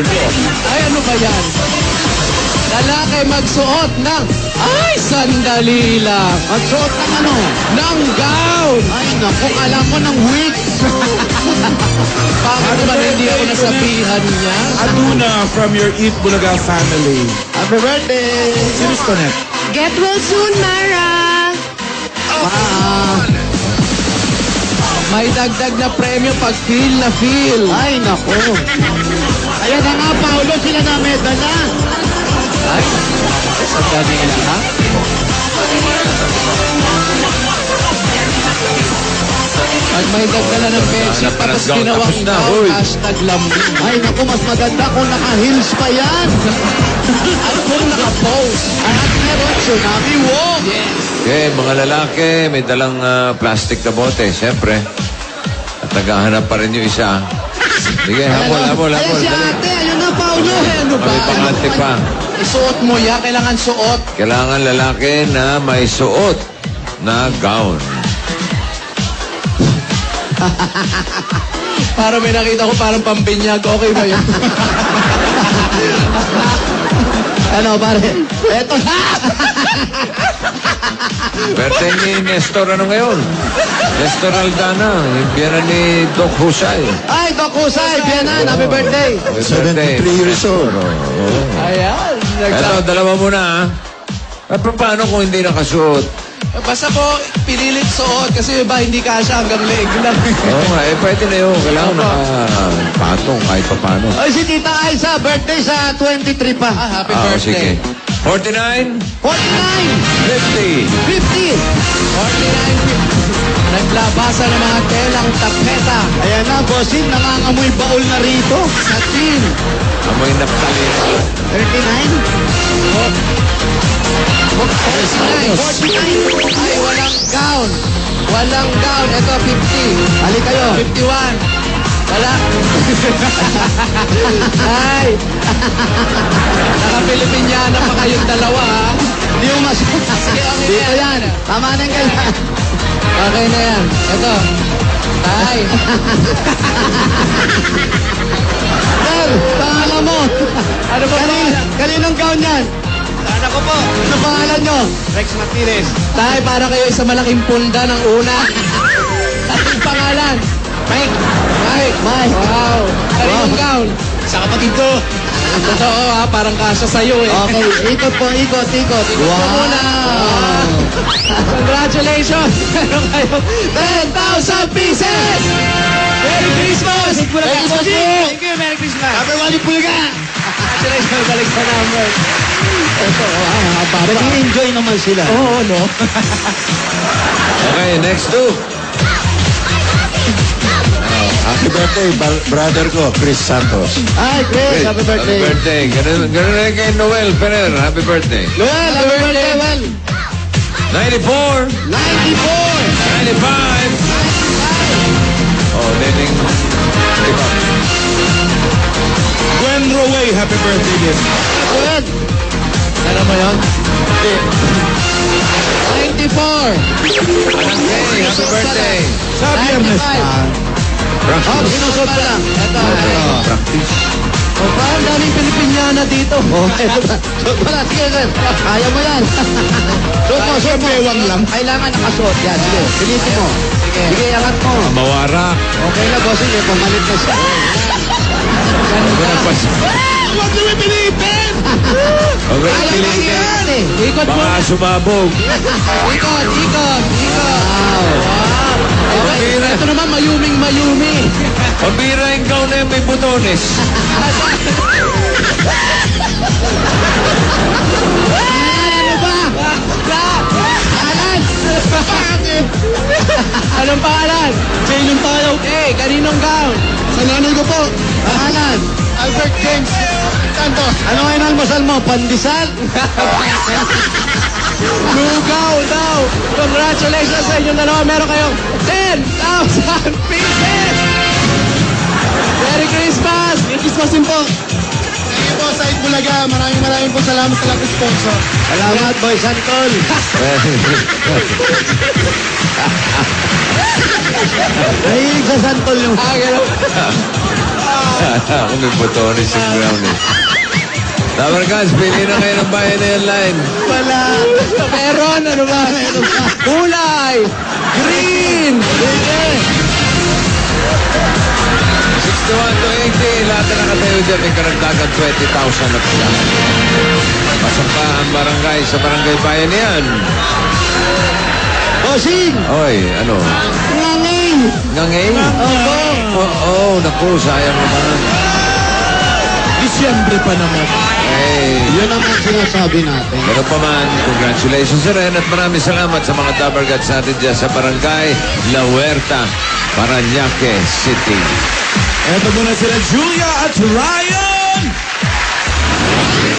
Paulo. Ay, ano ba yan? Lalaki magsuot ng... Ay, sandali lang. Magsuot ng ano? Ng gown. Ay, naku, alam mo ng wig. Bakit naman hindi ako nasabihan niya? Aduna from your Eat Bulaga family. Happy birthday! Sino's connect? Get well soon, Mara! May dagdag na premyo pag feel na feel. Ay, naku. Ayan na nga, Paolo, sila na medal na. Ay, sandali lang ha? Pag may dagdala ng bedsheet, tapos ginawang gown, hashtag lambing. Ay, naku, mas maganda kung naka-heels pa yan. At kung naka-pose. At meron tsunami walk. Yes. Okay, mga lalaki, may dalang plastic na bote, siyempre. At naghahanap pa rin yung isa. Sige, habol. Ayan si ate, ayun na, Paolo. Ano ba? May pangante pa. Isuot mo ya, kailangan suot. Kailangan lalaki na may suot na gown. Para may nakita ko parang pambinyag. Okay ba yun? Ano, pare? Eto na! Birthday ni Nestor, ano ngayon? Nestor Aldana, yung biyana ni Doc Husay. Ay, Doc Husay, Bianan, happy birthday. 73 years old. Ayan. Eto, dalawa muna ha. At paano kung hindi nakasuot? Basta po, pinilit suot kasi iba hindi kasha hanggang leeg lang. Oo nga, pwede na yun. Kailangan nakapatong kahit pa paano. Ay, si Tita Aiza, birthday sa 23 pa. Happy birthday. Sige. 49, 49, 50. 50. 49. Naglabasa ng mga telang tapeta. Ayan na, bossing, nangangamoy baul na rito. Satin. Amoy naftali. 39. 49. Ay, walang gown. Walang gown. Ito, 50. Halik kayo. 51. Wala. Ay. Naka-Pilipinyana pa kayong dalawa, ha? Hindi mo mas... Sige, okay Dito na yan. Tama na yung ganyan. Okay na yan. Ito. Ay. Sir, pangalan mo. Ano ba Kaninong gown yan? Ano ko po? Ano pangalan nyo? Rex Martinez. Tay, para kayo sa malaking punda ng una. At yung pangalan? Mike. Mike. Wow. Kaninong gown? Sa kapatid ko. Totoo ha, parang kasya sa'yo eh. Okay, ikot po, ikot. Wow. Muna. Congratulations. Meron kayo 10,000 pieces. Merry Christmas. Merry Christmas. Thank you, Merry Christmas. Happy Wali Pulga. Congratulations, balik sa number. Ito, Nag-enjoy naman sila. Oo, no? Okay, next two. Happy birthday, brother ko, Chris Santos. Ay, Chris, happy birthday. Happy birthday. Ganun na kay Noel Ferrer. Happy birthday. Well, happy birthday, well. 94, 94. 95. Oh, Nening. Gwen Roway, happy birthday din. Good. Alam mo yun? 94. Okay, happy birthday. Sa biyernes pa. Oh, sinusot pa lang. Ito. Practice. O, parang daming Pilipinyana dito. Oh, suot mo lang. Sige, sir. Kaya mo yan. Suot mo. Bewang lang. Kailangan nakasuot. Yan, sige. Pilitin mo. Sige, angat mo. Mawara. Okay na, bossing. Eh, pumalit na siya. Huwag niyo pinipin! Okay, Kaya lang pilitin. yan eh. Ikot mo. Baka sumabog. Ikot. Wow. Pambira. Ito naman, mayumi. Pambira yung gown na yan, may butones. Ano ba? Alan! Anong pangalan? Sailong tayo. Eh, kaninong gown? Sa nanay ko po. Pangalan. Albert James. Santos. Ano ngayon almusal mo? Pandesal? Lugaw daw. Congratulations sa inyong dalawa. Meron kayong 10,000 pieces. Merry Christmas. Merry Christmas din po. Thank you po sa Itbulaga. Maraming po salamat sa lahat ng sponsor. Salamat, Boy Santol. Nahilig sa Santol yung... Gano'n. Ako may botones yung brownies. Tabarkas, pili na kayo ng bayan na yan line. Wala. Meron, ano ba? Kulay! Green! 61 to 80, lahat na nakatayo dyan, may karagdagan 20,000 na pala. Pasok pa ang barangay sa barangay bayan na yan. Bossing! Oy, ano? Ngangay! Ngangay? Oo, naku, sayang naman. Disyembre pa naman. Hey, Yun ang sinasabi natin. pero pa man, congratulations rin at maraming salamat sa mga Tabargats natin dyan sa barangay La Huerta, Parañaque City. Eto muna sila Julia at Ryan!